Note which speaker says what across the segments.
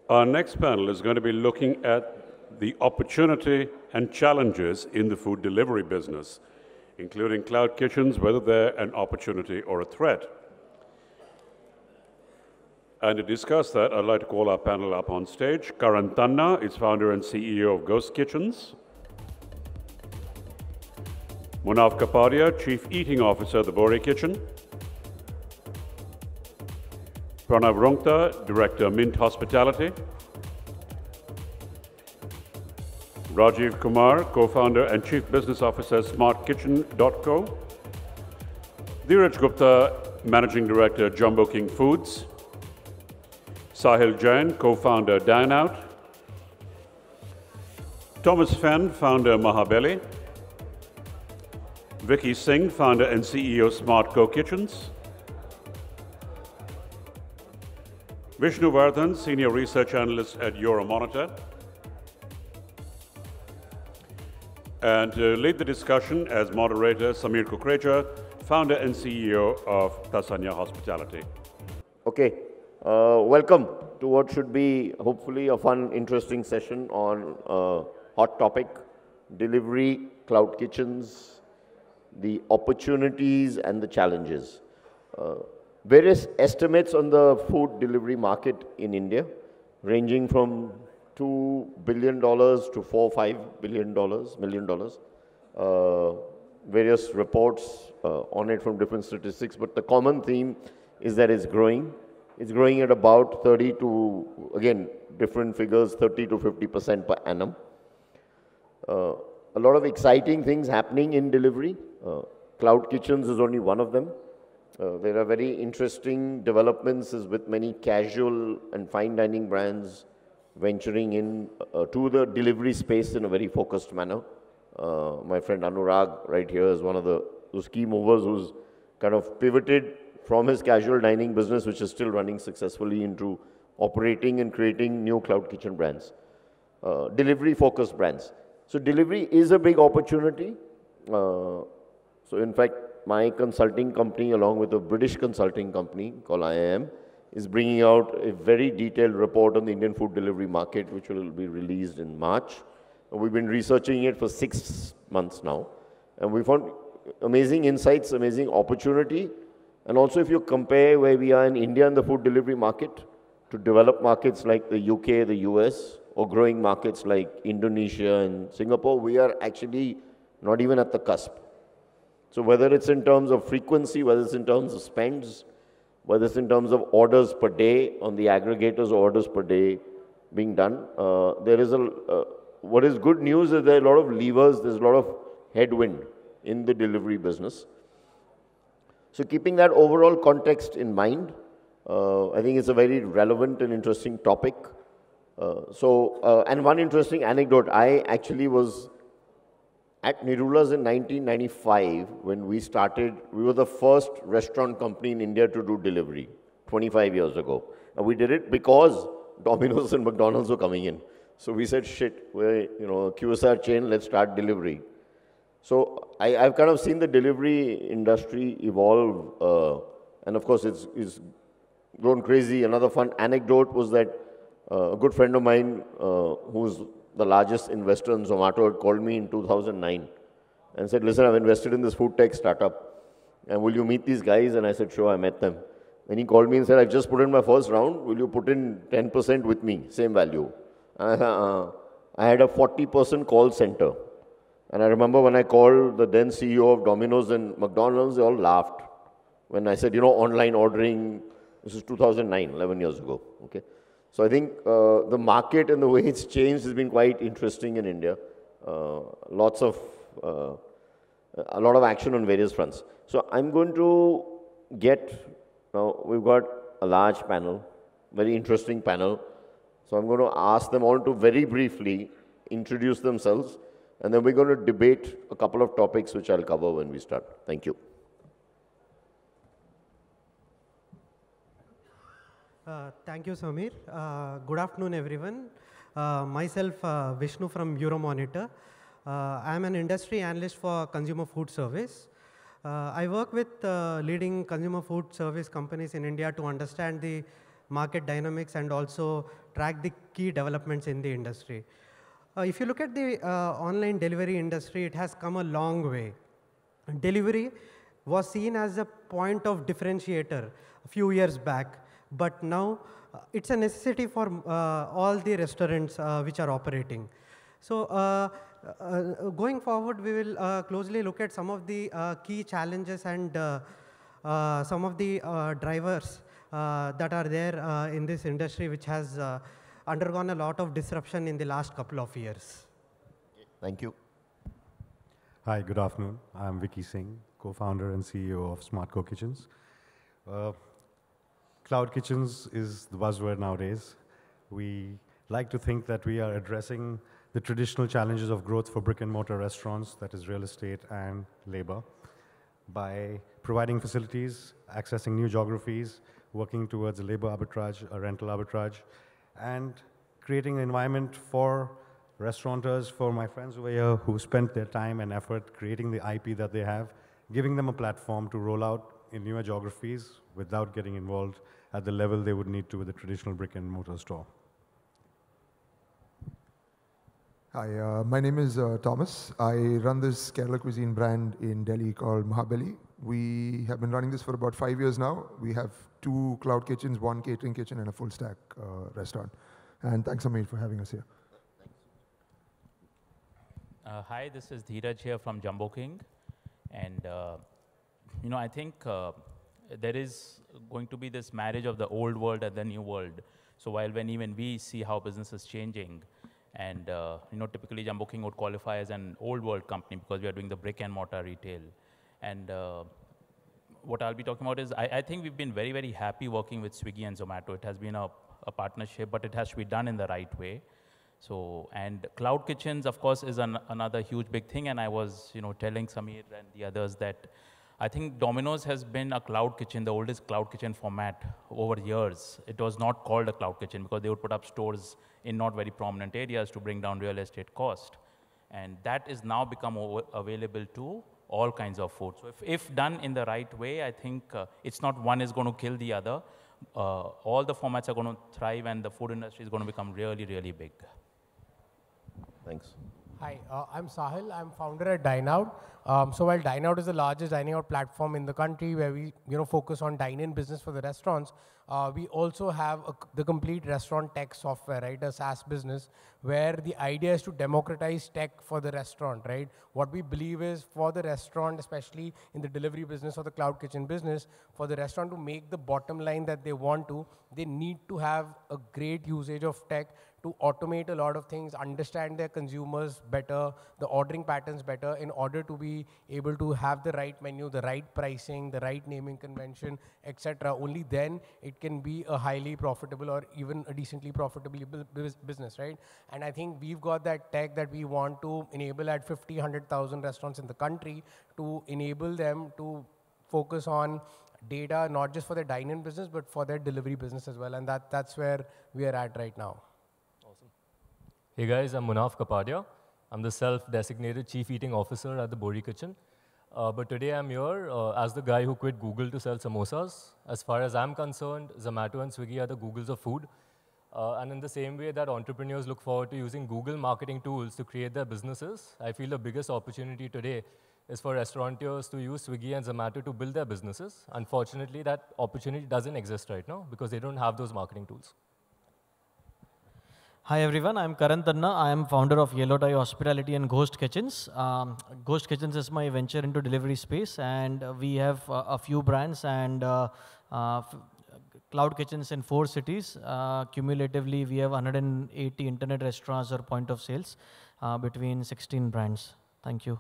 Speaker 1: Our next panel is going to be looking at the opportunity and challenges in the food delivery business, including cloud kitchens, whether they're an opportunity or a threat. And to discuss that, I'd like to call our panel up on stage. Karan Tanna is founder and CEO of Ghost Kitchens. Munaf Kapadia, Chief Eating Officer of the Bohri Kitchen. Pranav Rungta, Director, Mint Hospitality. Rajiv Kumar, Co-founder and Chief Business Officer, SmartKitchen.co. Dheeraj Gupta, Managing Director, Jumbo King Foods. Sahil Jain, Co-founder, Dineout. Fenn, founder, Mahabelly. Vicky Singh, founder and CEO, Smart Co Kitchens. Vishnu Vardhan, Senior Research Analyst at Euromonitor. And to lead the discussion as moderator, Samir Kuckreja, founder and CEO of Tasanaya Hospitality.
Speaker 2: Okay, welcome to what should be hopefully a fun, interesting session on a hot topic, delivery, cloud kitchens, the opportunities and the challenges. Various estimates on the food delivery market in India, ranging from $2 billion to $4-5 million. Various reports on it from different statistics, but the common theme is that it's growing. It's growing at about 30 to, again, different figures, 30 to 50% per annum. A lot of exciting things happening in delivery. Cloud kitchens is only one of them. There are very interesting developments with many casual and fine dining brands venturing in to the delivery space in a very focused manner. My friend Anurag right here is one of those key movers who's kind of pivoted from his casual dining business, which is still running successfully, into operating and creating new cloud kitchen brands, delivery-focused brands. So delivery is a big opportunity. So in fact, my consulting company, along with a British consulting company called IIM, is bringing out a very detailed report on the Indian food delivery market, which will be released in March. We've been researching it for 6 months now, and we found amazing insights, amazing opportunity. And also, if you compare where we are in India and the food delivery market to developed markets like the UK, the US, or growing markets like Indonesia and Singapore, we are actually not even at the cusp. So whether it's in terms of frequency, whether it's in terms of spends, whether it's in terms of orders per day on the aggregators, orders per day being done, there is what is good news is there are a lot of levers, there's a lot of headwind in the delivery business. So keeping that overall context in mind, I think it's a very relevant and interesting topic. And one interesting anecdote, I actually was at Nirula's in 1995, when we started, we were the first restaurant company in India to do delivery 25 years ago. And we did it because Domino's and McDonald's were coming in. So we said, shit, we're a QSR chain, let's start delivery. So I've kind of seen the delivery industry evolve. And of course, it's grown crazy. Another fun anecdote was that a good friend of mine, who's the largest investor in Zomato, had called me in 2009 and said, listen, I've invested in this food tech startup, and will you meet these guys? And I said, sure, I met them. And he called me and said, I've just put in my first round, will you put in 10% with me, same value? I had a 40% call center. And I remember when I called the then CEO of Domino's and McDonald's, they all laughed. When I said, online ordering, this is 2009, 11 years ago, okay? So I think the market and the way it's changed has been quite interesting in India. A lot of action on various fronts. So I'm going to now we've got a large panel, very interesting panel. So I'm going to ask them all to very briefly introduce themselves, and then we're going to debate a couple of topics which I'll cover when we start. Thank you.
Speaker 3: Thank you, Samir. Good afternoon, everyone. Myself, Vishnu from Euromonitor. I'm an industry analyst for consumer food service. I work with leading consumer food service companies in India to understand the market dynamics, and also track the key developments in the industry. If you look at the online delivery industry, it has come a long way. Delivery was seen as a point of differentiator a few years back, but now it's a necessity for all the restaurants which are operating. So going forward, we will closely look at some of the key challenges and some of the drivers that are there in this industry, which has undergone a lot of disruption in the last couple of years.
Speaker 2: Thank you.
Speaker 4: Hi, good afternoon. I'm Vicky Singh, co-founder and CEO of Smart Co Kitchens. Cloud kitchens is the buzzword nowadays. We like to think that we are addressing the traditional challenges of growth for brick and mortar restaurants, that is real estate and labor, by providing facilities, accessing new geographies, working towards a labor arbitrage, a rental arbitrage, and creating an environment for restaurateurs, for my friends over here who spent their time and effort creating the IP that they have, giving them a platform to roll out in newer geographies without getting involved at the level they would need to with a traditional brick and mortar store.
Speaker 5: Hi, my name is Thomas. I run this Kerala cuisine brand in Delhi called Mahabelly. We have been running this for about 5 years now. We have 2 cloud kitchens, 1 catering kitchen, and a full stack restaurant. And thanks, Samir, for having us here.
Speaker 6: Hi, this is Dheeraj here from Jumbo King. And, I think there is going to be this marriage of the old world and the new world. So when even we see how business is changing, and typically Jumbo King would qualify as an old world company because we are doing the brick and mortar retail. And what I'll be talking about is I think we've been very, very happy working with Swiggy and Zomato. It has been a partnership, but it has to be done in the right way. So, and cloud kitchens, of course, is another huge big thing. And I was, telling Samir and the others that I think Domino's has been a cloud kitchen, the oldest cloud kitchen format over years. It was not called a cloud kitchen because they would put up stores in not very prominent areas to bring down real estate cost. And that is now become available to all kinds of food. So if done in the right way, I think it's not one is going to kill the other. All the formats are going to thrive and the food industry is going to become really, really big.
Speaker 2: Thanks.
Speaker 7: Hi, I'm Sahil. I'm founder at Dineout. So while Dineout is the largest dining out platform in the country where we focus on dine-in business for the restaurants, we also have the complete restaurant tech software, right? A SaaS business where the idea is to democratize tech for the restaurant, right? What we believe is for the restaurant, especially in the delivery business or the cloud kitchen business, for the restaurant to make the bottom line that they want to, they need to have a great usage of tech to automate a lot of things, understand their consumers better, the ordering patterns better, in order to be able to have the right menu, the right pricing, the right naming convention, etc. Only then it can be a highly profitable or even a decently profitable business, right? And I think we've got that tech that we want to enable at 50, 100,000 restaurants in the country to enable them to focus on data, not just for their dine-in business, but for their delivery business as well. And that's where we are at right now.
Speaker 8: Hey guys, I'm Munaf Kapadia. I'm the self-designated Chief Eating Officer at the Bohri kitchen. But today I'm here as the guy who quit Google to sell samosas. As far as I'm concerned, Zomato and Swiggy are the Googles of food. And in the same way that entrepreneurs look forward to using Google marketing tools to create their businesses, I feel the biggest opportunity today is for restaurateurs to use Swiggy and Zomato to build their businesses. Unfortunately, that opportunity doesn't exist right now because they don't have those marketing tools.
Speaker 9: Hi everyone, I'm Karan, Tanna. I am founder of Yellow Tie Hospitality and Ghost Kitchens. Ghost Kitchens is my venture into delivery space, and we have a few brands and cloud kitchens in 4 cities. Cumulatively, we have 180 internet restaurants or point of sales between 16 brands. Thank you.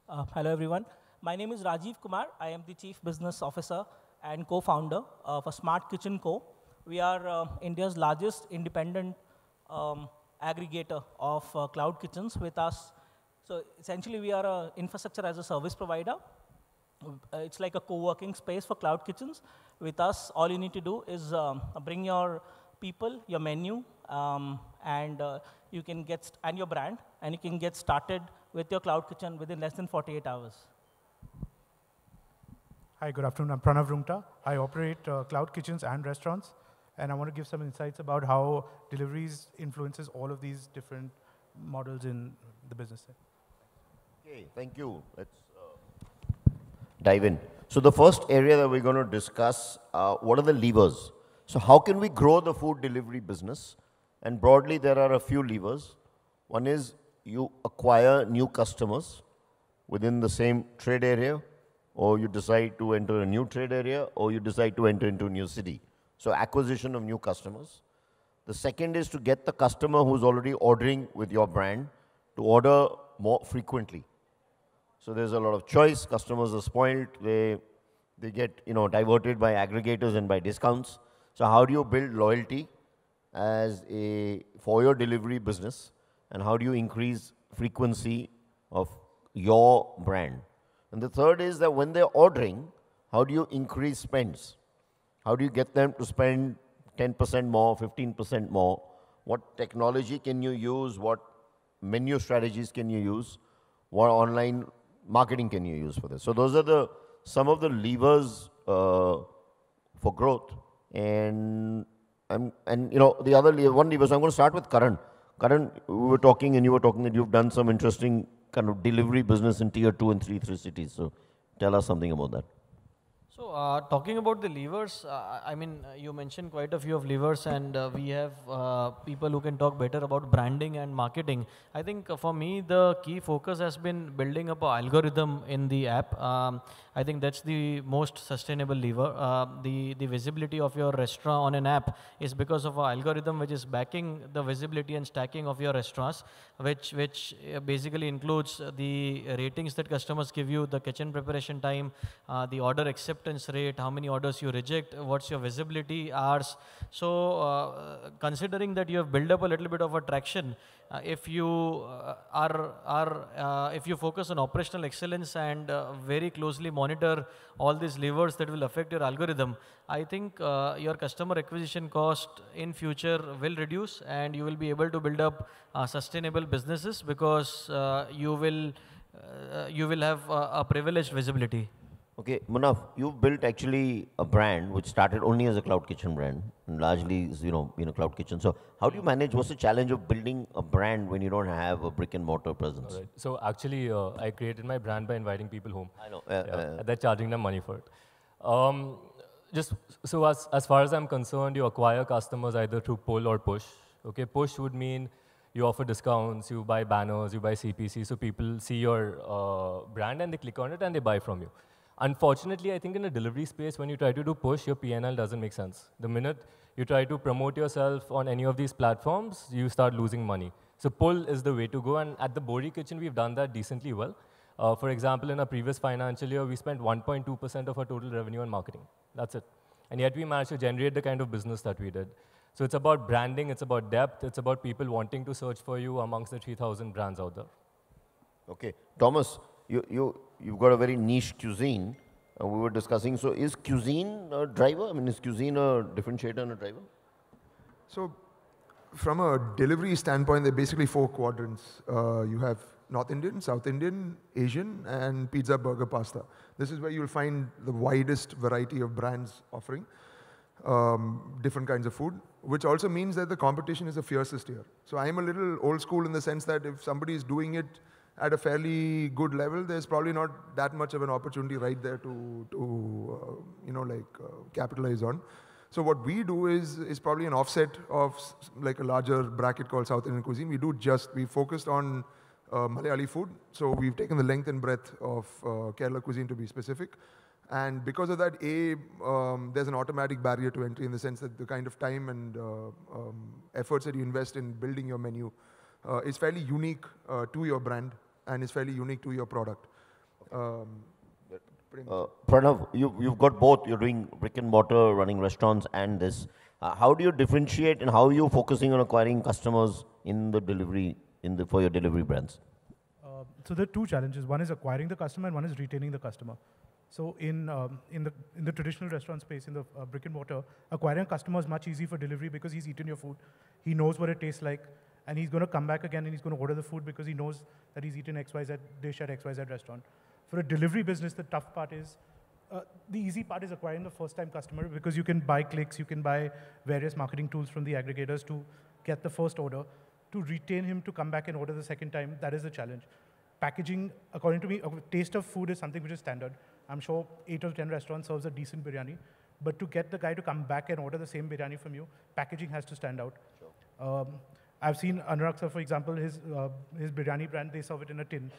Speaker 10: Hello everyone. My name is Rajiv Kumar. I am the Chief Business Officer and co-founder of Smart Kitchen Co. We are India's largest independent aggregator of cloud kitchens with us. So essentially, we are an infrastructure as a service provider. It's like a co-working space for cloud kitchens. With us, all you need to do is bring your people, your menu, and you can and your brand, and you can get started with your cloud kitchen within less than 48 hours.
Speaker 11: Hi, good afternoon. I'm Pranav Rungta. I operate cloud kitchens and restaurants, and I want to give some insights about how deliveries influences all of these different models in the business.
Speaker 2: Okay, thank you. Let's dive in. So the first area that we're going to discuss, what are the levers? So how can we grow the food delivery business? And broadly, there are a few levers. One is you acquire new customers within the same trade area, or you decide to enter a new trade area, or you decide to enter into a new city. So acquisition of new customers. The second is to get the customer who's already ordering with your brand to order more frequently. So there's a lot of choice. Customers are spoiled. They get diverted by aggregators and by discounts. So how do you build loyalty for your delivery business, and how do you increase frequency of your brand? And the third is that when they're ordering, how do you increase spends? How do you get them to spend 10% more, 15% more? What technology can you use? What menu strategies can you use? What online marketing can you use for this? So those are some of the levers for growth. And the other one lever, so I'm going to start with Karan. Karan, we were talking and you were talking that you've done some interesting kind of delivery business in tier 2 and 3 cities. So tell us something about that.
Speaker 9: So talking about the levers, I mean, you mentioned quite a few of levers, and we have people who can talk better about branding and marketing. I think for me, the key focus has been building up an algorithm in the app. I think that's the most sustainable lever. The visibility of your restaurant on an app is because of an algorithm which is backing the visibility and stacking of your restaurants, which basically includes the ratings that customers give you, the kitchen preparation time, the order acceptance rate, how many orders you reject, what's your visibility hours. So considering that you have built up a little bit of a traction, if you if you focus on operational excellence and very closely monitor all these levers that will affect your algorithm, I think your customer acquisition cost in future will reduce, and you will be able to build up sustainable businesses because you will have a privileged visibility.
Speaker 2: Okay, Munaf, you've built actually a brand which started only as a cloud kitchen brand, and largely is, cloud kitchen. So how do you manage, what's the challenge of building a brand when you don't have a brick and mortar presence?
Speaker 8: Right. So actually, I created my brand by inviting people home.
Speaker 2: I know.
Speaker 8: And they're charging them money for it. So as far as I'm concerned, you acquire customers either through pull or push. Okay, push would mean you offer discounts, you buy banners, you buy CPC, so people see your brand and they click on it and they buy from you. Unfortunately, I think in the delivery space, when you try to do push, your P&L doesn't make sense. The minute you try to promote yourself on any of these platforms, you start losing money. So pull is the way to go, and at the Bohri Kitchen, we've done that decently well. For example, in our previous financial year, we spent 1.2% of our total revenue on marketing. That's it. And yet we managed to generate the kind of business that we did. So it's about branding, it's about depth, it's about people wanting to search for you amongst the 3,000 brands out there.
Speaker 2: Okay. Thomas, you've got a very niche cuisine. We were discussing, so is cuisine a driver? I mean, is cuisine a differentiator and a driver?
Speaker 5: So from a delivery standpoint, there are basically 4 quadrants. You have North Indian, South Indian, Asian, and pizza, burger, pasta. This is where you'll find the widest variety of brands offering different kinds of food, which also means that the competition is the fiercest here. So I'm a little old school in the sense that if somebody is doing it at a fairly good level, there's probably not that much of an opportunity right there to capitalize on. So what we do is probably an offset of like a larger bracket called South Indian cuisine. We focused on Malayali food. So we've taken the length and breadth of Kerala cuisine to be specific. And because of that, there's an automatic barrier to entry in the sense that the kind of time and efforts that you invest in building your menu is fairly unique to your brand and is fairly unique to your product.
Speaker 2: Pranav, you've got both. You're doing brick and mortar, running restaurants, and this. How do you differentiate, and how are you focusing on acquiring customers in the delivery, for your delivery brands?
Speaker 11: So there are 2 challenges. One is acquiring the customer, and one is retaining the customer. So in the traditional restaurant space, in the brick and mortar, acquiring a customer is much easier for delivery because he's eaten your food. He knows what it tastes like, and he's going to come back again and he's going to order the food because he knows that he's eaten XYZ dish at XYZ restaurant. For a delivery business, the tough part is the easy part is acquiring the first-time customer because you can buy clicks, you can buy various marketing tools from the aggregators to get the first order. To retain him to come back and order the second time, that is the challenge. Packaging, according to me, taste of food is something which is standard. I'm sure 8 or 10 restaurants serves a decent biryani. But to get the guy to come back and order the same biryani from you, packaging has to stand out. Sure. I've seen Anurag sir, for example, his biryani brand, they serve it in a tin.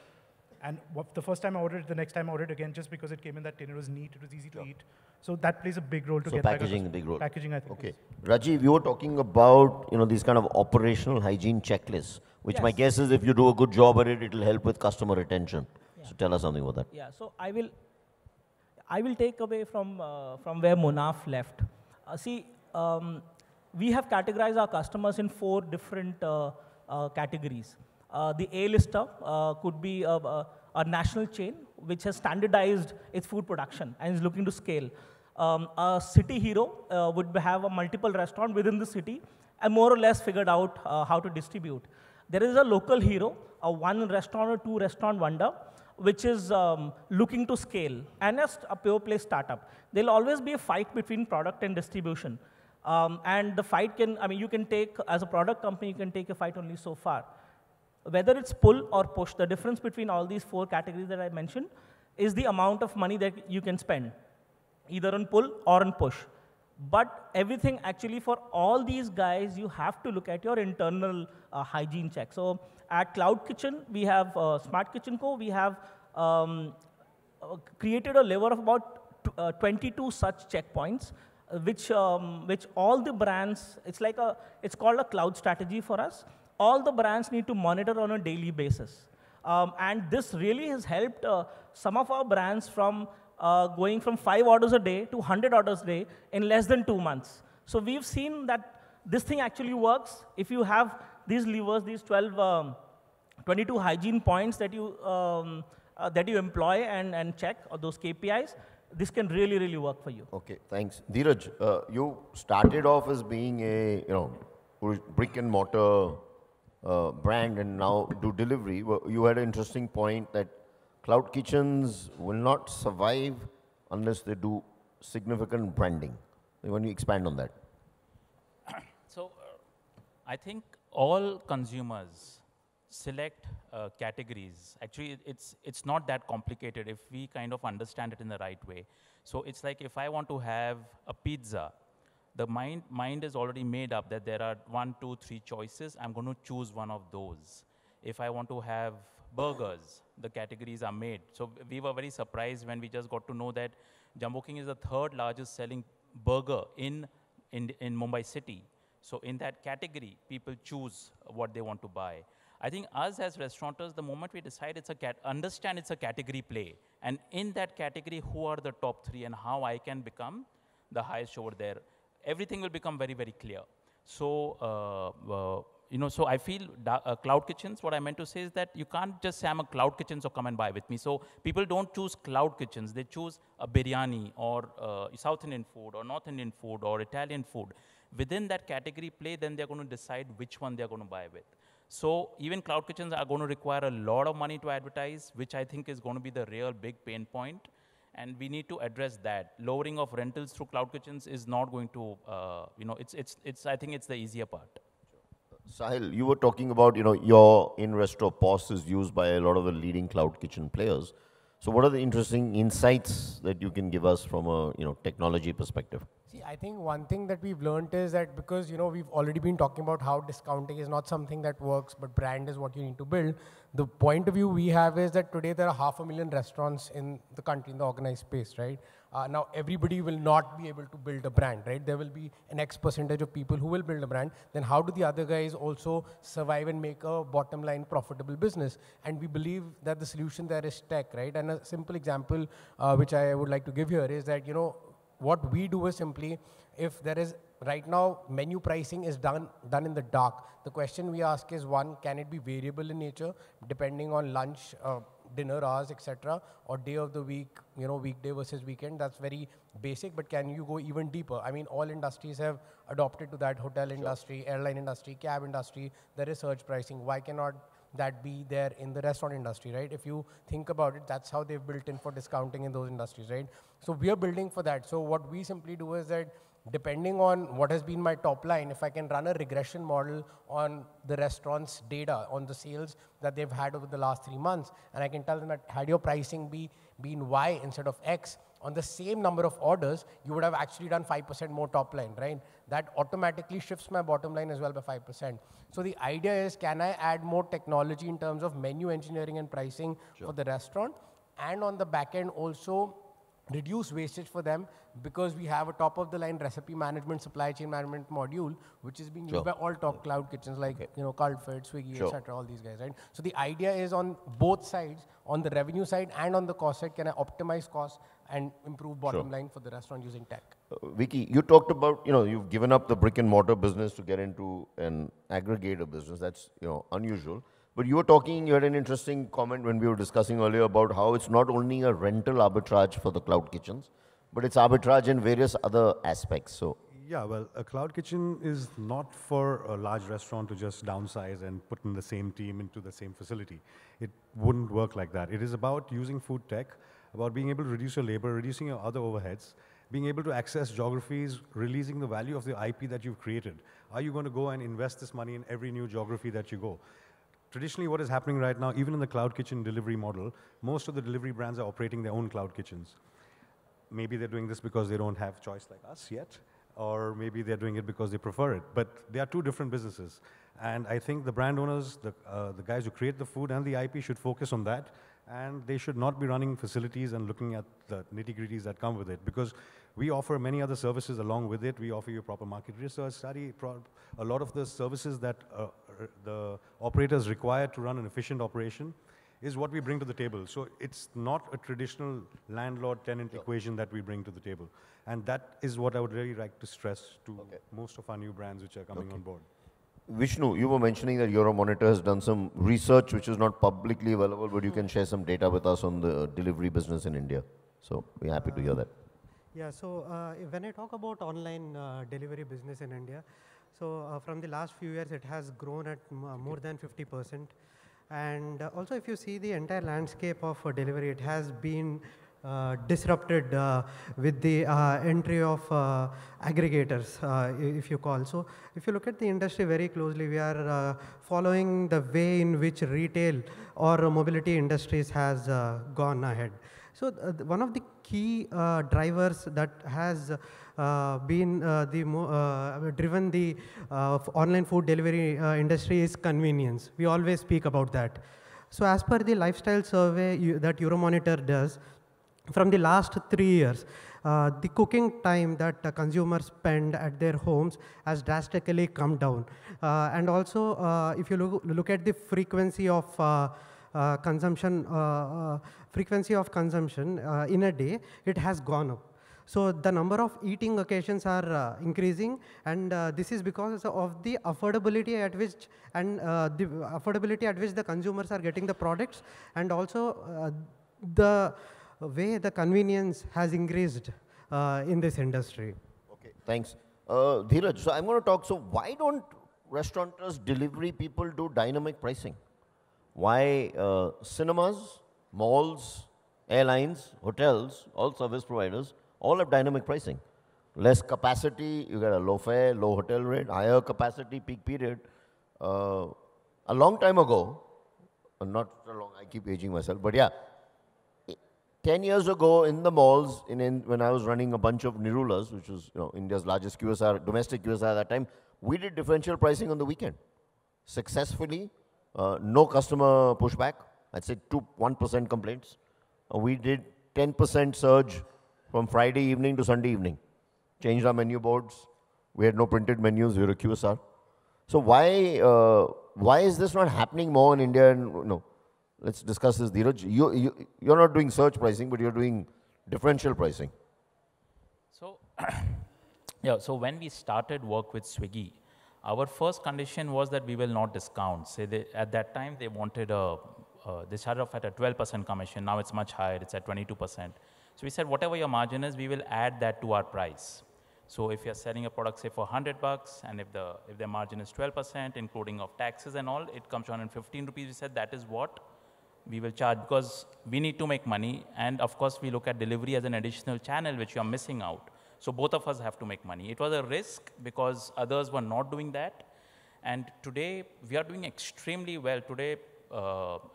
Speaker 11: And the first time I ordered it, the next time I ordered again, just because it came in that tin, it was neat, it was easy to eat. So that plays a big role to get
Speaker 2: packaging a big role.
Speaker 11: Packaging, I think.
Speaker 2: Okay. Rajiv, you were talking about these kind of operational hygiene checklists, which my guess is if you do a good job at it, it will help with customer retention. Yeah. So tell us something about that.
Speaker 10: Yeah, so I will take away from where Munaf left. We have categorized our customers in 4 different categories. The A-lister could be a national chain which has standardized its food production and is looking to scale. A city hero would have a multiple restaurant within the city and more or less figured out how to distribute. There is a local hero, a 1 restaurant or 2 restaurant wonder, which is looking to scale, and a pure play startup. There'll always be a fight between product and distribution. And the fight you can take, as a product company, you can take a fight only so far. Whether it's pull or push, the difference between all these 4 categories that I mentioned is the amount of money that you can spend, either on pull or on push. But everything actually for all these guys, you have to look at your internal hygiene check. So at Cloud Kitchen, we have Smart Kitchen Co. We have created a level of about 22 such checkpoints, which all the brands, it's called a cloud strategy for us. All the brands need to monitor on a daily basis. And this really has helped some of our brands from going from 5 orders a day to 100 orders a day in less than 2 months. So we've seen that this thing actually works. If you have these levers, these 22 hygiene points that you employ and check, or those KPIs, this can really, really work for you.
Speaker 2: Okay, thanks. Dheeraj, you started off as being a brick and mortar brand and now do delivery. You had an interesting point that cloud kitchens will not survive unless they do significant branding. When you expand on that.
Speaker 6: So I think all consumers select categories. Actually, it's not that complicated if we kind of understand it in the right way. So it's like if I want to have a pizza, the mind is already made up that there are 1, 2, 3 choices. I'm going to choose one of those. If I want to have burgers, the categories are made. So we were very surprised when we just got to know that Jumbo King is the 3rd largest selling burger in Mumbai city. So in that category, people choose what they want to buy. I think us as restaurateurs, the moment we decide understand it's a category play, and in that category, who are the top 3 and how I can become the highest over there, everything will become very, very clear. So, so I feel cloud kitchens, what I meant to say is that you can't just say I'm a cloud kitchen, so come and buy with me. So people don't choose cloud kitchens. They choose a biryani or South Indian food or North Indian food or Italian food. Within that category play, then they're going to decide which one they're going to buy with. So even cloud kitchens are going to require a lot of money to advertise, which I think is going to be the real big pain point. And we need to address that. Lowering of rentals through cloud kitchens is not going to, I think it's the easier part.
Speaker 2: Sahil, you were talking about, your in-restaurant POS is used by a lot of the leading cloud kitchen players. So what are the interesting insights that you can give us from a, technology perspective?
Speaker 7: See, I think one thing that we've learned is that because, we've already been talking about how discounting is not something that works, but brand is what you need to build. The point of view we have is that today there are 500,000 restaurants in the country, in the organized space, right? Now, everybody will not be able to build a brand, right? There will be an X percentage of people who will build a brand. Then how do the other guys also survive and make a bottom line profitable business? And we believe that the solution there is tech, right? And a simple example which I would like to give here is that, what we do is simply, if there is right now menu pricing is done in the dark. The question we ask is, one, can it be variable in nature depending on lunch, dinner hours, etc., or day of the week, weekday versus weekend? That's very basic, but can you go even deeper? I mean, all industries have adopted to that: hotel industry, airline industry, cab industry. There is surge pricing. Why cannot that be there in the restaurant industry, right? If you think about it, that's how they've built in for discounting in those industries, right? So we are building for that. So what we simply do is that depending on what has been my top line, if I can run a regression model on the restaurant's data, on the sales that they've had over the last 3 months, and I can tell them that had your pricing been Y instead of X, on the same number of orders, you would have actually done 5% more top line, right? That automatically shifts my bottom line as well by 5%. So the idea is, can I add more technology in terms of menu engineering and pricing for the restaurant? And on the back end also, reduce wastage for them, because we have a top-of-the-line recipe management, supply chain management module, which is being used by all top cloud kitchens like Cultfit, Swiggy, etc., all these guys, right? So the idea is on both sides, on the revenue side and on the cost side, can I optimize costs and improve bottom line for the restaurant using tech?
Speaker 2: Vicky, you talked about, you've given up the brick and mortar business to get into an aggregator business. That's, unusual. But you had an interesting comment when we were discussing earlier about how it's not only a rental arbitrage for the cloud kitchens, but it's arbitrage in various other aspects. So
Speaker 4: yeah, well, a cloud kitchen is not for a large restaurant to just downsize and put in the same team into the same facility. It wouldn't work like that. It is about using food tech, about being able to reduce your labor, reducing your other overheads, being able to access geographies, releasing the value of the IP that you've created. Are you going to go and invest this money in every new geography that you go? Traditionally, what is happening right now, even in the cloud kitchen delivery model, most of the delivery brands are operating their own cloud kitchens. Maybe they're doing this because they don't have choice like us yet, or maybe they're doing it because they prefer it. But they are two different businesses. And I think the brand owners, the guys who create the food and the IP should focus on that. And they should not be running facilities and looking at the nitty-gritties that come with it. Because we offer many other services along with it. We offer you proper market research study, a lot of the services that the operators require to run an efficient operation is what we bring to the table. So it's not a traditional landlord-tenant equation that we bring to the table. And that is what I would really like to stress to most of our new brands which are coming on board.
Speaker 2: Vishnu, you were mentioning that Euromonitor has done some research which is not publicly available, but you can share some data with us on the delivery business in India. So we're happy to hear that.
Speaker 3: Yeah, so when I talk about online delivery business in India, so from the last few years, it has grown at more than 50%. And also, if you see the entire landscape of delivery, it has been disrupted with the entry of aggregators, if you call. So if you look at the industry very closely, we are following the way in which retail or mobility industries has gone ahead. So one of the key drivers that has been driven the online food delivery industry is convenience. We always speak about that. So as per the lifestyle survey that Euromonitor does, from the last 3 years, the cooking time that consumers spend at their homes has drastically come down. And also, if you look at the frequency of consumption in a day, it has gone up. So the number of eating occasions are increasing, and this is because of the affordability at which the consumers are getting the products, and also the way the convenience has increased in this industry.
Speaker 2: Okay, thanks. Dheeraj, so I'm going to talk, so why don't restaurateurs, delivery people do dynamic pricing? Why cinemas, malls, airlines, hotels, all service providers, all have dynamic pricing? Less capacity, you get a low fare, low hotel rate, higher capacity, peak period. A long time ago, not so long, I keep aging myself, but yeah, 10 years ago in the malls, when I was running a bunch of Nirulas, which was India's largest QSR, domestic QSR at that time, we did differential pricing on the weekend. Successfully, no customer pushback. I'd say 1% complaints. We did 10% surge from Friday evening to Sunday evening. Changed our menu boards. We had no printed menus. We were a QSR. So why is this not happening more in India? And, let's discuss this, Dheeraj. You're not doing surge pricing, but you're doing differential pricing.
Speaker 6: So, yeah, so when we started work with Swiggy, our first condition was that we will not discount. Say at that time, they wanted they started off at a 12% commission. Now it's much higher. It's at 22%. So we said, whatever your margin is, we will add that to our price. So if you're selling a product, say, for 100 bucks, and if their margin is 12%, including of taxes and all, it comes to 115 rupees. We said that is what we will charge, because we need to make money. And of course, we look at delivery as an additional channel, which you are missing out. So both of us have to make money. It was a risk because others were not doing that. And today, we are doing extremely well. Today,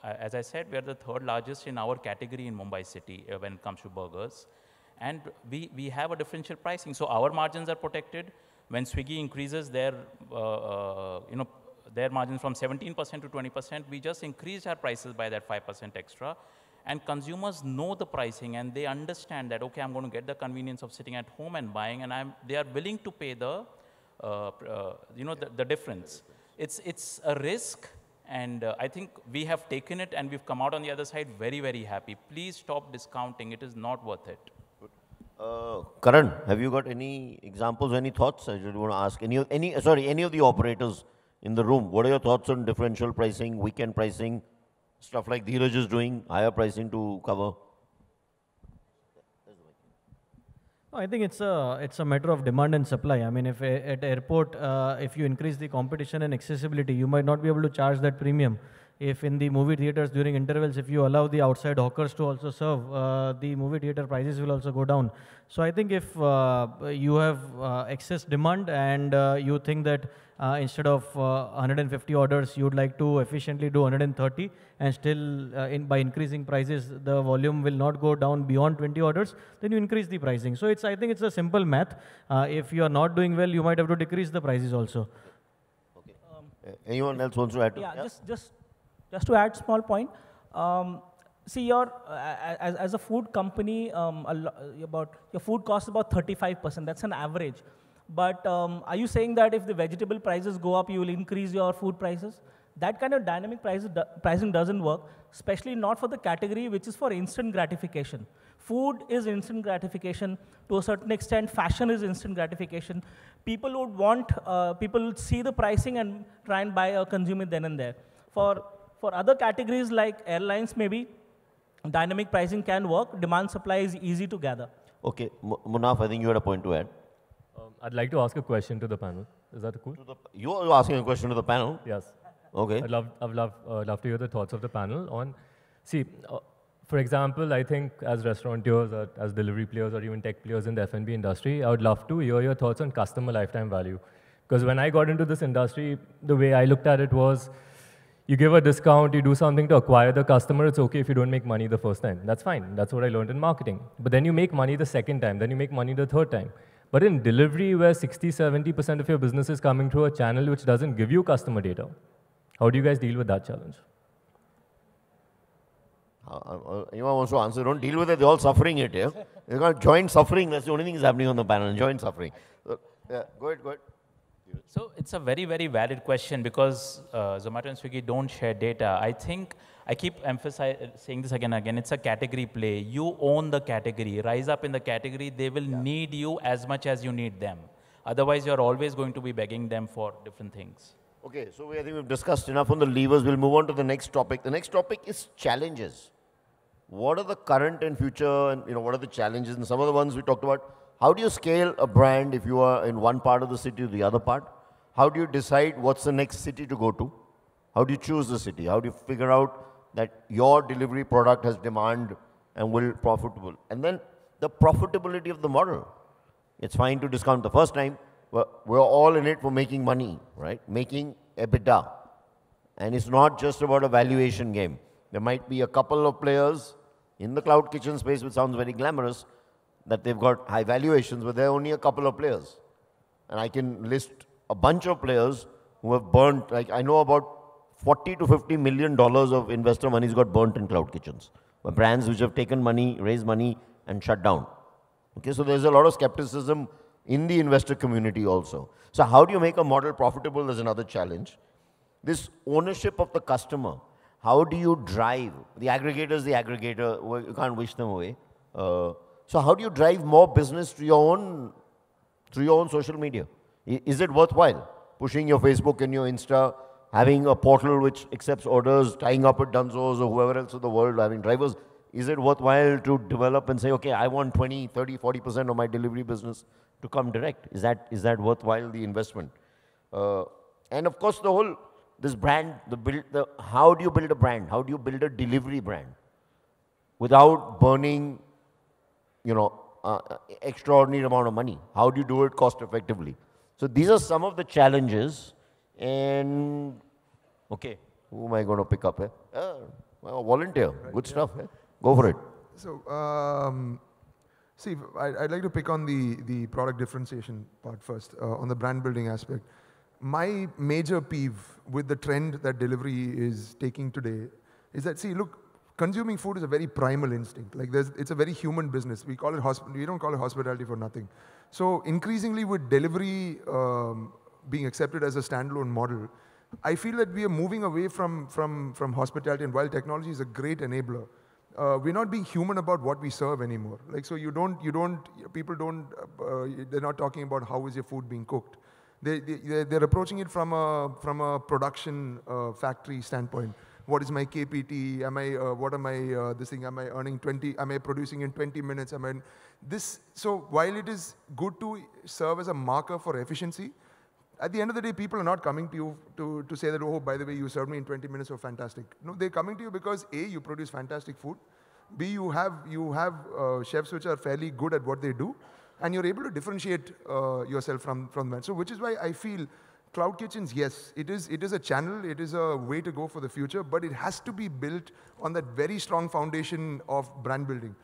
Speaker 6: as I said, we are the third largest in our category in Mumbai city when it comes to burgers. And we have a differential pricing. So our margins are protected. When Swiggy increases their, their margins from 17% to 20%, we just increased our prices by that 5% extra. And consumers know the pricing, and they understand that, okay, I'm going to get the convenience of sitting at home and buying, and they are willing to pay the, the difference. It's a risk, and I think we have taken it, and we've come out on the other side very, very happy. Please stop discounting. It is not worth it.
Speaker 2: Karan, have you got any examples, any thoughts? I just want to ask any of the operators in the room. What are your thoughts on differential pricing, weekend pricing, stuff like Dheeraj is doing, higher pricing to cover?
Speaker 9: I think it's a matter of demand and supply. I mean, if at airport, if you increase the competition and accessibility, you might not be able to charge that premium. If in the movie theaters during intervals, if you allow the outside hawkers to also serve, the movie theater prices will also go down. So I think if you have excess demand and you think that instead of 150 orders, you would like to efficiently do 130, and still by increasing prices, the volume will not go down beyond 20 orders, then you increase the pricing. So I think it's a simple math. If you are not doing well, you might have to decrease the prices also.
Speaker 2: Okay. Anyone else wants to add to?
Speaker 10: Yeah, just to add small point. See, as a food company, your food costs about 35%. That's an average. But are you saying that if the vegetable prices go up, you will increase your food prices? That kind of dynamic pricing doesn't work, especially not for the category which is for instant gratification. Food is instant gratification. To a certain extent, fashion is instant gratification. People would want, people would see the pricing and try and buy or consume it then and there. For other categories like airlines, maybe dynamic pricing can work. Demand supply is easy to gather.
Speaker 2: Okay, Munaf, I think you had a point to add.
Speaker 8: I'd like to ask a question to the panel. Is that cool?
Speaker 2: You are asking a question to the panel?
Speaker 8: Yes.
Speaker 2: Okay.
Speaker 8: I'd love to hear the thoughts of the panel on, see, for example, I think as restaurateurs, or as delivery players, or even tech players in the F&B industry, I would love to hear your thoughts on customer lifetime value. Because when I got into this industry, the way I looked at it was, you give a discount, you do something to acquire the customer, it's okay if you don't make money the first time. That's fine. That's what I learned in marketing. But then you make money the second time, then you make money the third time. But in delivery, where 60–70% of your business is coming through a channel which doesn't give you customer data, how do you guys deal with that challenge?
Speaker 2: Anyone wants to answer? Don't deal with it. They're all suffering it, yeah? They've got joint suffering. That's the only thing that's happening on the panel, joint suffering. Yeah, go ahead.
Speaker 6: So it's a very, very valid question because Zomato and Swiggy don't share data. I think, I keep saying this again and again, it's a category play. You own the category. Rise up in the category. They will need you as much as you need them. Otherwise, you're always going to be begging them for different things.
Speaker 2: Okay, so I think we've discussed enough on the levers. We'll move on to the next topic. The next topic is challenges. What are the current and future, and what are the challenges? And some of the ones we talked about. How do you scale a brand if you are in one part of the city to the other part? How do you decide what's the next city to go to? How do you choose the city? How do you figure out that your delivery product has demand and will be profitable? And then the profitability of the model. It's fine to discount the first time. We're all in it for making money, right? Making EBITDA. And it's not just about a valuation game. There might be a couple of players in the cloud kitchen space, which sounds very glamorous, that they've got high valuations, but there are only a couple of players. And I can list a bunch of players who have burnt, like I know about $40 to $50 million of investor money has got burnt in cloud kitchens. Brands which have taken money, raised money, and shut down. Okay, so there's a lot of skepticism in the investor community also. So how do you make a model profitable is another challenge. This ownership of the customer, how do you drive? The aggregator is the aggregator, you can't wish them away. So how do you drive more business through your own social media? Is it worthwhile? Pushing your Facebook and your Insta, having a portal which accepts orders, tying up with Dunzos or whoever else in the world, having drivers. is it worthwhile to develop and say, okay, I want 20, 30, 40% of my delivery business to come direct? Is that worthwhile, the investment? And of course, this brand, how do you build a brand? How do you build a delivery brand without burning, extraordinary amount of money? How do you do it cost effectively? So these are some of the challenges. And okay, who am I going to pick up? Well, volunteer, right, good stuff. Go for it.
Speaker 5: So, see, I'd like to pick on the product differentiation part first, on the brand building aspect. My major peeve with the trend that delivery is taking today is that, see, look, consuming food is a very primal instinct. Like, it's a very human business. We don't call it hospitality for nothing. So, increasingly with delivery being accepted as a standalone model, I feel that we are moving away from hospitality, and while technology is a great enabler, we're not being human about what we serve anymore. Like, so people don't, they're not talking about how is your food being cooked. They're approaching it from a production factory standpoint. What is my KPT? What am I, this thing, am I earning 20, am I producing in 20 minutes? So while it is good to serve as a marker for efficiency, at the end of the day, people are not coming to you to say that, oh, by the way, you served me in 20 minutes, so fantastic. No, they're coming to you because A, you produce fantastic food. B, you have chefs which are fairly good at what they do, and you're able to differentiate yourself from that. So which is why I feel cloud kitchens, yes, it is a channel, it is a way to go for the future, but it has to be built on that very strong foundation of brand building.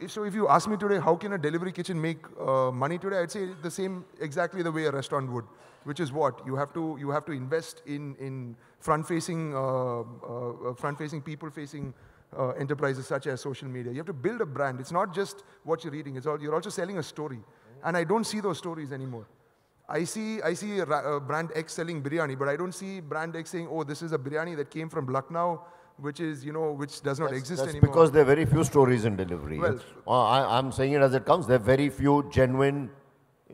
Speaker 5: So if you ask me today, how can a delivery kitchen make money today? I'd say the same, exactly the way a restaurant would, which is what? You have to invest in front-facing, people-facing enterprises such as social media. You have to build a brand. It's not just what you're eating. You're also selling a story. And I don't see those stories anymore. I see brand X selling biryani, but I don't see brand X saying, oh, this is a biryani that came from Lucknow, which is, which does not exist anymore.
Speaker 2: That's because there are very few stories in delivery. Well, I'm saying it as it comes. There are very few genuine,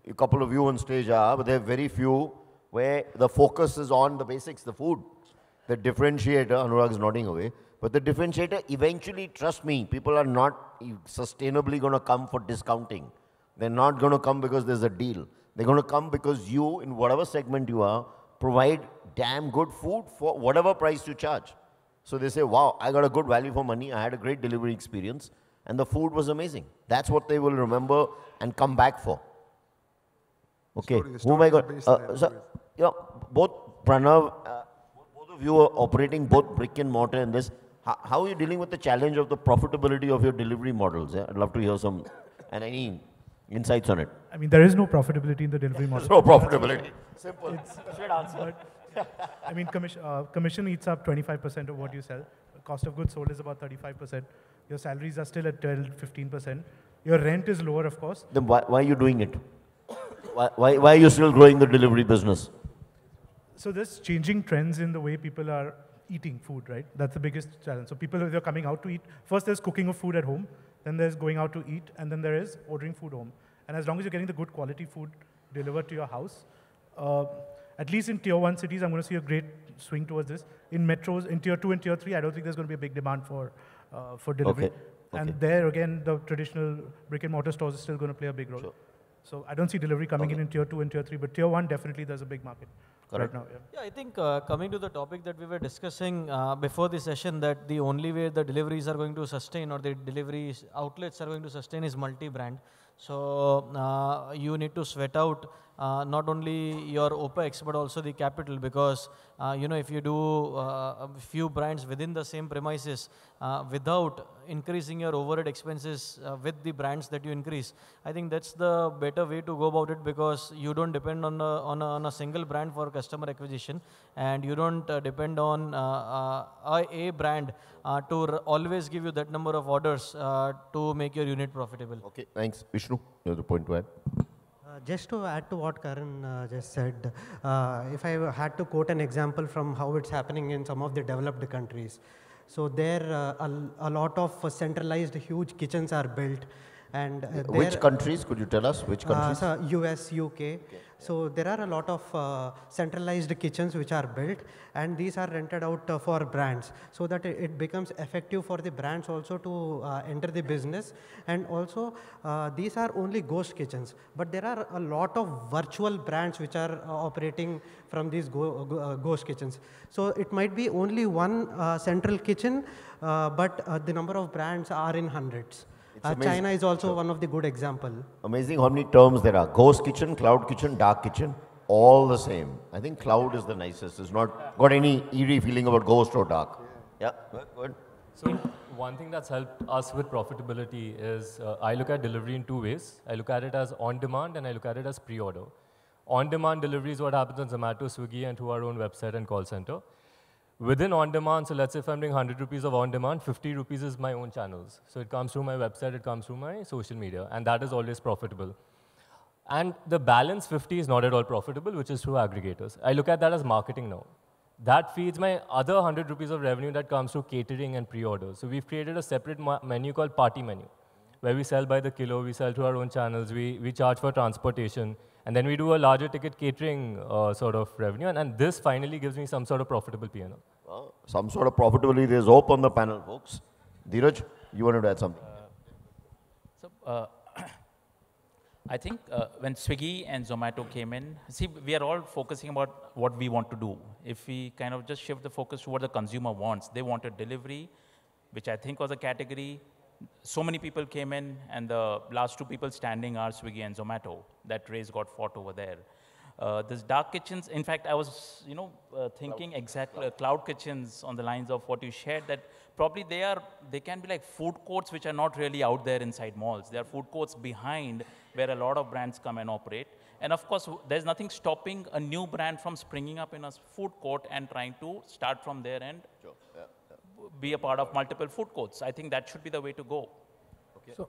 Speaker 2: a couple of you on stage are, but there are very few where the focus is on the basics, the food. The differentiator, Anurag is nodding away, but the differentiator eventually, trust me, people are not sustainably going to come for discounting. They're not going to come because there's a deal. They're going to come because you, in whatever segment you are, provide damn good food for whatever price you charge. So they say, wow, I got a good value for money. I had a great delivery experience. And the food was amazing. That's what they will remember and come back for. Okay. Oh my God. Both Pranav, both of you are operating both brick and mortar in this. How are you dealing with the challenge of the profitability of your delivery models? I'd love to hear some, and any insights on it.
Speaker 11: I mean, there is no profitability in the delivery model.
Speaker 2: No profitability.
Speaker 9: Simple. Straight answer.
Speaker 11: I mean, commission eats up 25% of what you sell. Cost of goods sold is about 35%. Your salaries are still at 12, 15%. Your rent is lower, of course.
Speaker 2: Then why are you doing it? Why are you still growing the delivery business?
Speaker 11: So there's changing trends in the way people are eating food, right? That's the biggest challenge. So people, if they're coming out to eat, first there's cooking of food at home, then there's going out to eat, and then there is ordering food home. And as long as you're getting the good quality food delivered to your house, at least in tier 1 cities, I'm going to see a great swing towards this. In metros, in tier 2 and tier 3, I don't think there's going to be a big demand for delivery.
Speaker 2: Okay.
Speaker 11: And there, again, the traditional brick and mortar stores is still going to play a big role. Sure. So I don't see delivery coming in tier 2 and tier 3, but tier 1, definitely there's a big market. Right now,
Speaker 9: yeah, I think coming to the topic that we were discussing before the session, that the only way the deliveries are going to sustain, or the delivery outlets are going to sustain, is multi-brand. So you need to sweat out not only your OPEX, but also the capital, because if you do a few brands within the same premises without increasing your overhead expenses with the brands that you increase, I think that's the better way to go about it, because you don't depend on a single brand for customer acquisition, and you don't depend on a brand to always give you that number of orders to make your unit profitable.
Speaker 2: Okay, thanks. Vishnu, you have a point to add?
Speaker 3: Just to add to what Karan just said, if I had to quote an example from how it's happening in some of the developed countries. So there a lot of centralized huge kitchens are built, And
Speaker 2: which countries? Could you tell us which countries?
Speaker 3: So US, UK. So there are a lot of centralized kitchens which are built, and these are rented out for brands, so that it becomes effective for the brands also to enter the business. And also these are only ghost kitchens, but there are a lot of virtual brands which are operating from these ghost kitchens. So it might be only one central kitchen, but the number of brands are in hundreds. China is also one of the good example.
Speaker 2: Amazing how many terms there are. Ghost kitchen, cloud kitchen, dark kitchen, all the same. I think cloud is the nicest. It's not got any eerie feeling about ghost or dark. Yeah, good.
Speaker 8: So one thing that's helped us with profitability is I look at delivery in two ways. I look at it as on-demand and I look at it as pre-order. On-demand delivery is what happens on Zomato, Swiggy, and through our own website and call center. Within on-demand, so let's say if I'm doing 100 rupees of on-demand, 50 rupees is my own channels. So it comes through my website, it comes through my social media, and that is always profitable. And the balance 50 is not at all profitable, which is through aggregators. I look at that as marketing now. That feeds my other 100 rupees of revenue that comes through catering and pre-orders. So we've created a separate menu called Party Menu, where we sell by the kilo, we sell through our own channels, we charge for transportation, and then we do a larger ticket catering sort of revenue, and this finally gives me some sort of profitable P&L.
Speaker 2: Well, some sort of profitability. There's hope on the panel, folks. Dheeraj, you wanted to add something?
Speaker 12: I think when Swiggy and Zomato came in, see, we are all focusing about what we want to do. If we kind of just shift the focus to what the consumer wants, they wanted delivery, which I think was a category. So many people came in, and the last two people standing are Swiggy and Zomato. That race got fought over there. This dark kitchens, in fact, I was, thinking exactly cloud kitchens on the lines of what you shared, that probably they can be like food courts which are not really out there inside malls. They are food courts behind where a lot of brands come and operate. And of course, there's nothing stopping a new brand from springing up in a food court and trying to start from there and be a part of multiple food courts. I think that should be the way to go.
Speaker 7: So,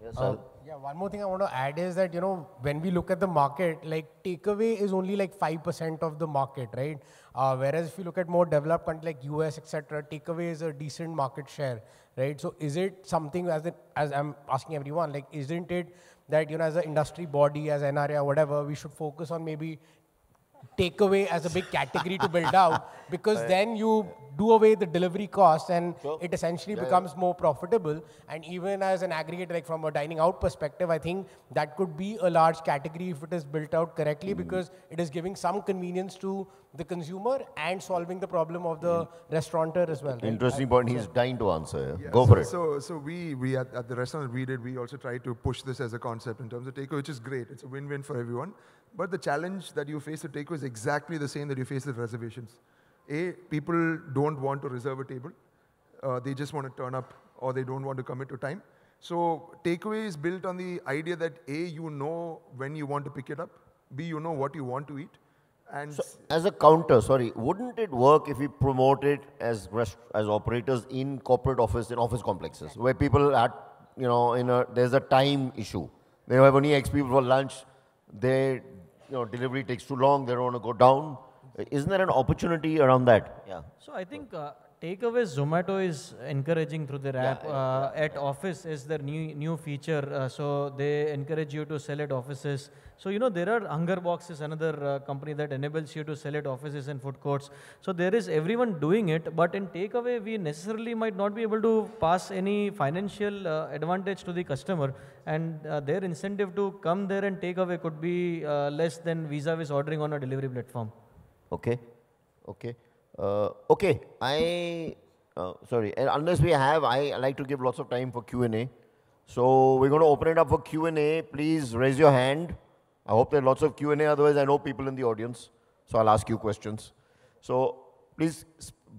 Speaker 7: yeah, one more thing I want to add is that, when we look at the market, like takeaway is only like 5% of the market, right? Whereas if you look at more developed countries like US, etc., takeaway is a decent market share, right? So is it something, as I'm asking everyone, like, isn't it that, as an industry body, as NRA, whatever, we should focus on maybe takeaway as a big category to build out, because then you do away the delivery cost and it essentially becomes more profitable. And even as an aggregator, like from a dining out perspective, I think that could be a large category if it is built out correctly, because it is giving some convenience to the consumer and solving the problem of the restaurateur as well. Right?
Speaker 2: Interesting point. He's dying to answer. Yeah. Go for it.
Speaker 5: So we at the restaurant we also try to push this as a concept in terms of takeaway, which is great. It's a win-win for everyone. But the challenge that you face with takeaway is exactly the same that you face with reservations. People don't want to reserve a table. They just want to turn up, or they don't want to commit to time. So takeaway is built on the idea that you know when you want to pick it up, B, you know what you want to eat. And
Speaker 2: so, as a counter, wouldn't it work if we promote it as operators in corporate office, in office complexes, where people are, there's a time issue. They have only X people for lunch. Delivery takes too long. They don't want to go down. Isn't there an opportunity around that? Yeah.
Speaker 9: So I think takeaways Zomato is encouraging through their app. At office is their new feature. So they encourage you to sell at offices. So there are Hunger Boxes, another company that enables you to sell at offices and food courts. So there is everyone doing it, but in takeaway we necessarily might not be able to pass any financial advantage to the customer, and their incentive to come there and take away could be less than vis-a-vis ordering on a delivery platform.
Speaker 2: Okay. Sorry, and unless we have, I like to give lots of time for Q&A. So we're going to open it up for Q&A. Please raise your hand. I hope there are lots of Q&A, otherwise I know people in the audience. So I'll ask you questions. So please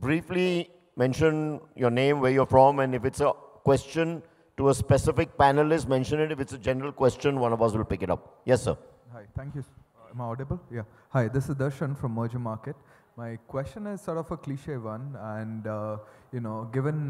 Speaker 2: briefly mention your name, where you're from, and if it's a question to a specific panelist, mention it. If it's a general question, one of us will pick it up. Yes, sir.
Speaker 13: Hi, thank you. Am I audible? Yeah. Hi, this is Darshan from Merger Market. My question is sort of a cliche one, and given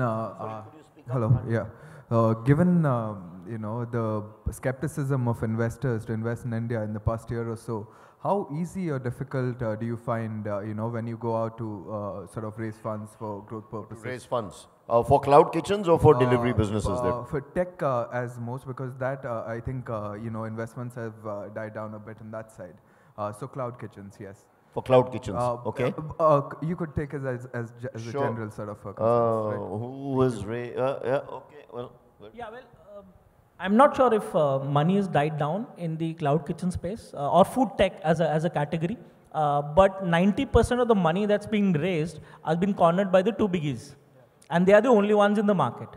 Speaker 13: given the skepticism of investors to invest in India in the past year or so, how easy or difficult do you find when you go out to sort of raise funds for growth purposes?
Speaker 2: Raise funds. For cloud kitchens or for delivery businesses?
Speaker 13: For tech as most, because that I think investments have died down a bit on that side. So cloud kitchens, yes.
Speaker 2: For cloud kitchens, okay.
Speaker 13: You could take it as a general sort of concern, right?
Speaker 2: Who was okay, well.
Speaker 10: Yeah, well, I'm not sure if money has died down in the cloud kitchen space or food tech as a category, but 90% of the money that's being raised has been cornered by the two biggies, and they are the only ones in the market,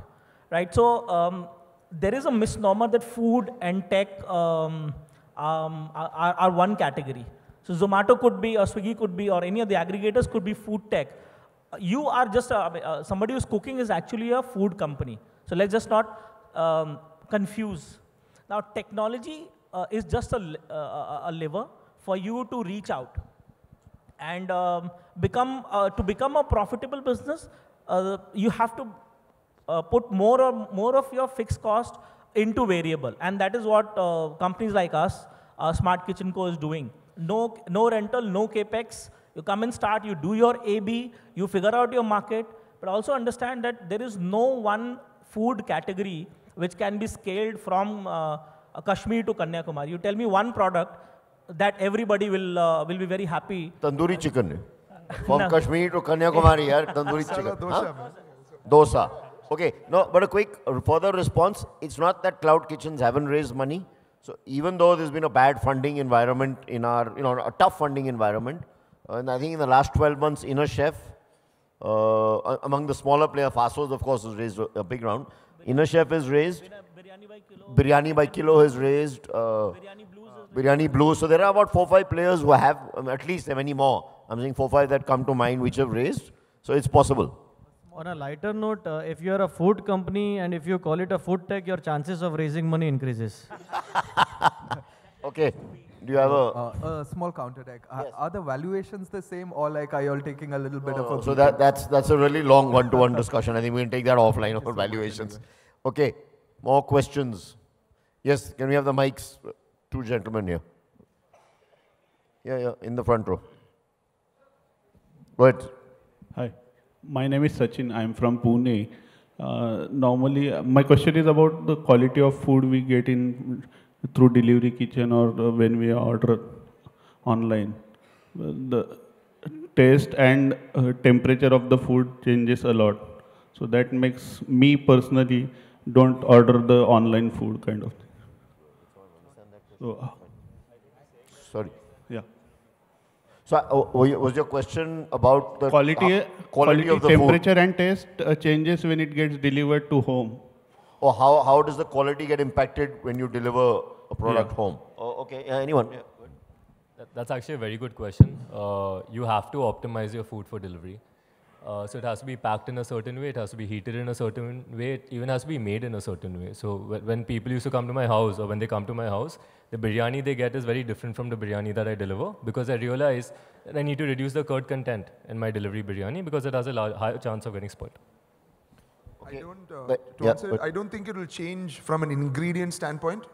Speaker 10: right? So there is a misnomer that food and tech are one category. So Zomato could be, or Swiggy could be, or any of the aggregators could be food tech. You are just somebody who's cooking is actually a food company. So let's just not confuse. Now technology is just a lever for you to reach out and become a profitable business. You have to put more of your fixed cost into variable, and that is what companies like us, Smart Kitchen Co. is doing. No rental, no capex. You come and start, you do your A/B, you figure out your market, but also understand that there is no one food category which can be scaled from Kashmir to Kanyakumari. You tell me one product that everybody will be very happy.
Speaker 2: Tandoori chicken. From Kashmir to Kanyakumari, tandoori chicken. Dosa. Okay, no, but a quick further response. It's not that cloud kitchens haven't raised money. So even though there's been a bad funding environment in our, a tough funding environment, and I think in the last 12 months, Inner Chef, among the smaller players, Fasos of course has raised a big round. Inner Chef has raised, Biryani by Kilo has raised, Biryani Blues. So there are about 4 or 5 players who have, at least many more. I'm saying 4 or 5 that come to mind which have raised. So it's possible.
Speaker 9: On a lighter note, if you are a food company and if you call it a food tech, your chances of raising money increases.
Speaker 2: Okay. Do you have
Speaker 13: a small counter deck? Yes. Are the valuations the same, or like are you all taking a little bit of a?
Speaker 2: So that's a really long one-to-one discussion. I think we can take that offline about valuations. Okay. More questions? Yes. Can we have the mics? 2 gentlemen here. Yeah, in the front row. Go ahead.
Speaker 14: Hi. My name is Sachin. I'm from Pune. Normally, my question is about the quality of food we get in through delivery kitchen or when we order online. The taste and temperature of the food changes a lot. So that makes me personally don't order the online food kind of thing. So,
Speaker 2: sorry.
Speaker 14: Yeah.
Speaker 2: So was your question about the
Speaker 14: quality
Speaker 2: of the
Speaker 14: temperature
Speaker 2: food?
Speaker 14: and taste changes when it gets delivered to home?
Speaker 2: Or how does the quality get impacted when you deliver a product home? Oh, okay, anyone? Yeah.
Speaker 8: That's actually a very good question. You have to optimize your food for delivery. So it has to be packed in a certain way, it has to be heated in a certain way, it even has to be made in a certain way. So when people used to come to my house, or when they come to my house, the biryani they get is very different from the biryani that I deliver, because I realize that I need to reduce the curd content in my delivery biryani because it has a higher chance of getting spoiled.
Speaker 5: Okay. I don't think it will change from an ingredient standpoint.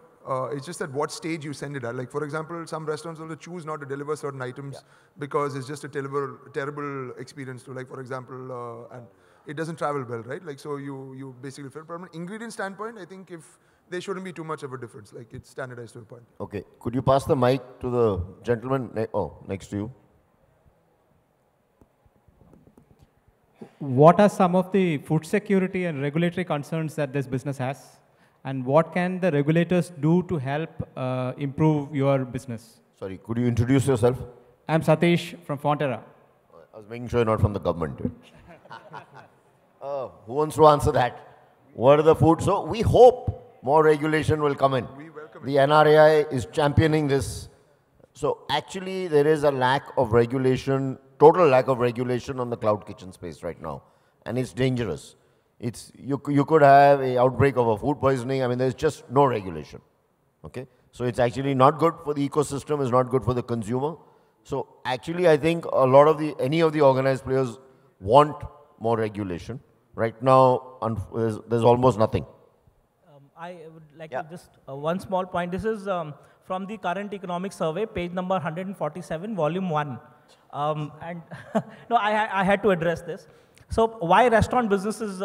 Speaker 5: It's just at what stage you send it at. Like, for example, some restaurants will choose not to deliver certain items because it's just a terrible experience to, like, for example, and it doesn't travel well, right? Like, so you basically, from an ingredient standpoint, I think if there shouldn't be too much of a difference. Like, it's standardized to a point.
Speaker 2: Okay. Could you pass the mic to the gentleman next to you?
Speaker 15: What are some of the food security and regulatory concerns that this business has? And what can the regulators do to help improve your business?
Speaker 2: Sorry, could you introduce yourself?
Speaker 15: I'm Satish from Fonterra.
Speaker 2: I was making sure you're not from the government. Who wants to answer that? What are the food? So we hope more regulation will come in. The NRAI is championing this. So actually there is a lack of regulation, total lack of regulation on the cloud kitchen space right now. And it's dangerous. You could have an outbreak of a food poisoning. I mean, there's just no regulation. Okay? So it's actually not good for the ecosystem, it's not good for the consumer. So actually, I think a lot of any of the organized players want more regulation. Right now, there's almost nothing.
Speaker 10: I would like to just, one small point. This is from the current economic survey, page number 147, volume 1. And no, I had to address this. So why restaurant business is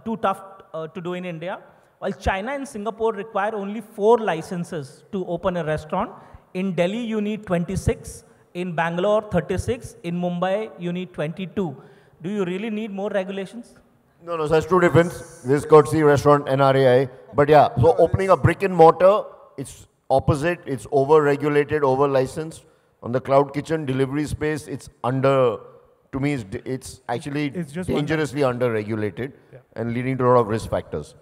Speaker 10: too tough to do in India? While China and Singapore require only 4 licenses to open a restaurant, in Delhi you need 26, in Bangalore 36, in Mumbai you need 22. Do you really need more regulations?
Speaker 2: No, no, so that's two different. This is courtesy restaurant, NRAI. But yeah, so opening a brick and mortar, it's opposite, it's over-regulated, over-licensed. On the cloud kitchen delivery space, it's under, to me, it's actually dangerously under-regulated and leading to a lot of risk factors.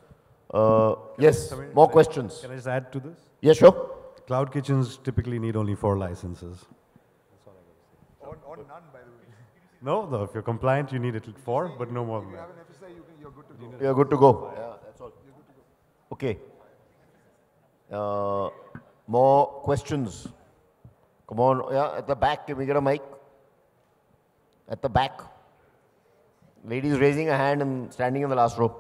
Speaker 2: Yes, more questions.
Speaker 4: Can I just add to this?
Speaker 2: Yeah, sure.
Speaker 4: Cloud kitchens typically need only 4 licenses.
Speaker 5: Or none, by the way.
Speaker 4: No, if you're compliant, you need at least 4, but no more than that.
Speaker 5: You're good to go.
Speaker 2: You're good to go. Yeah, that's all. Okay. More questions? Come on. Yeah, at the back. Can we get a mic? At the back. Ladies raising a hand and standing in the last row.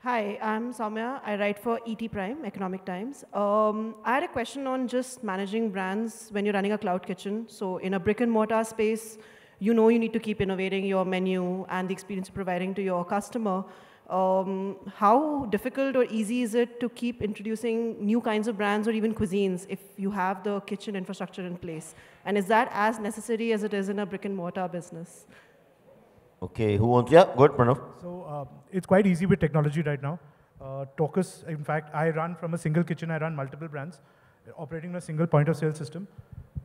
Speaker 16: Hi, I'm Samir. I write for ET Prime, Economic Times. I had a question on just managing brands when you're running a cloud kitchen. So in a brick and mortar space, you know you need to keep innovating your menu and the experience you're providing to your customer. How difficult or easy is it to keep introducing new kinds of brands or even cuisines if you have the kitchen infrastructure in place? And is that as necessary as it is in a brick and mortar business?
Speaker 2: Okay, who wants? Yeah, go ahead, Pranav.
Speaker 11: So it's quite easy with technology right now. Talkus, in fact, I run from a single kitchen, I run multiple brands, operating a single point of sale system.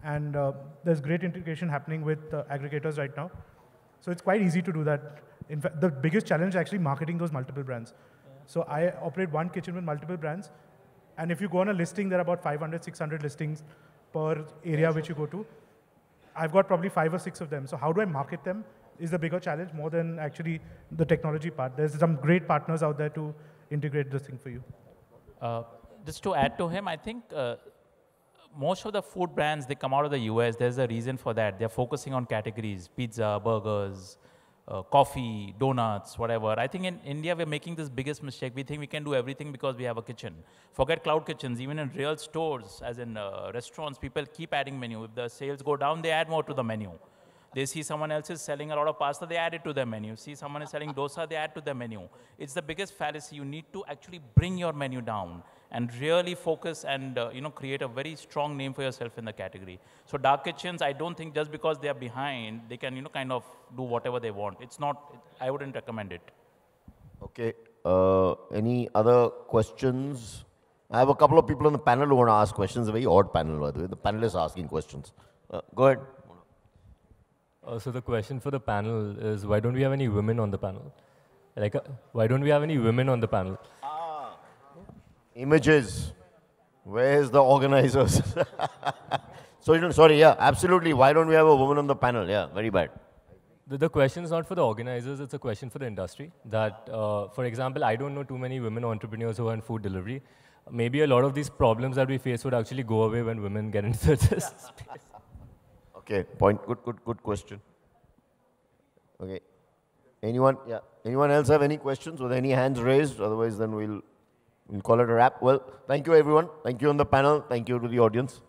Speaker 11: And there's great integration happening with aggregators right now. So it's quite easy to do that. In fact, the biggest challenge is actually marketing those multiple brands. So I operate one kitchen with multiple brands. And if you go on a listing, there are about 500, 600 listings per area which you go to. I've got probably 5 or 6 of them. So how do I market them is the bigger challenge more than actually the technology part. There's some great partners out there to integrate this thing for you.
Speaker 12: Just to add to him, I think most of the food brands, they come out of the US. There's a reason for that. They're focusing on categories, pizza, burgers, coffee, donuts, whatever. I think in India, we're making this biggest mistake. We think we can do everything because we have a kitchen. Forget cloud kitchens. Even in real stores, as in restaurants, people keep adding menu. If the sales go down, they add more to the menu. They see someone else is selling a lot of pasta, they add it to their menu. See someone is selling dosa, they add to their menu. It's the biggest fallacy. You need to actually bring your menu down and really focus and create a very strong name for yourself in the category. So dark kitchens, I don't think just because they are behind, they can kind of do whatever they want. It's not, I wouldn't recommend it.
Speaker 2: Okay. Any other questions? I have a couple of people on the panel who want to ask questions. A very odd panel, by the way. The panelists are asking questions. Go ahead.
Speaker 8: So the question for the panel is, why don't we have any women on the panel? Like, why don't we have any women on the panel?
Speaker 2: Images. Where's the organizers? So, sorry, yeah, absolutely. Why don't we have a woman on the panel? Yeah, very bad.
Speaker 8: The question is not for the organizers, it's a question for the industry. That, for example, I don't know too many women entrepreneurs who are in food delivery. Maybe a lot of these problems that we face would actually go away when women get into this space.
Speaker 2: Okay, point. Good question. Okay. Anyone? Yeah. Anyone else have any questions with any hands raised? Otherwise, then we'll call it a wrap. Well, thank you, everyone. Thank you on the panel. Thank you to the audience.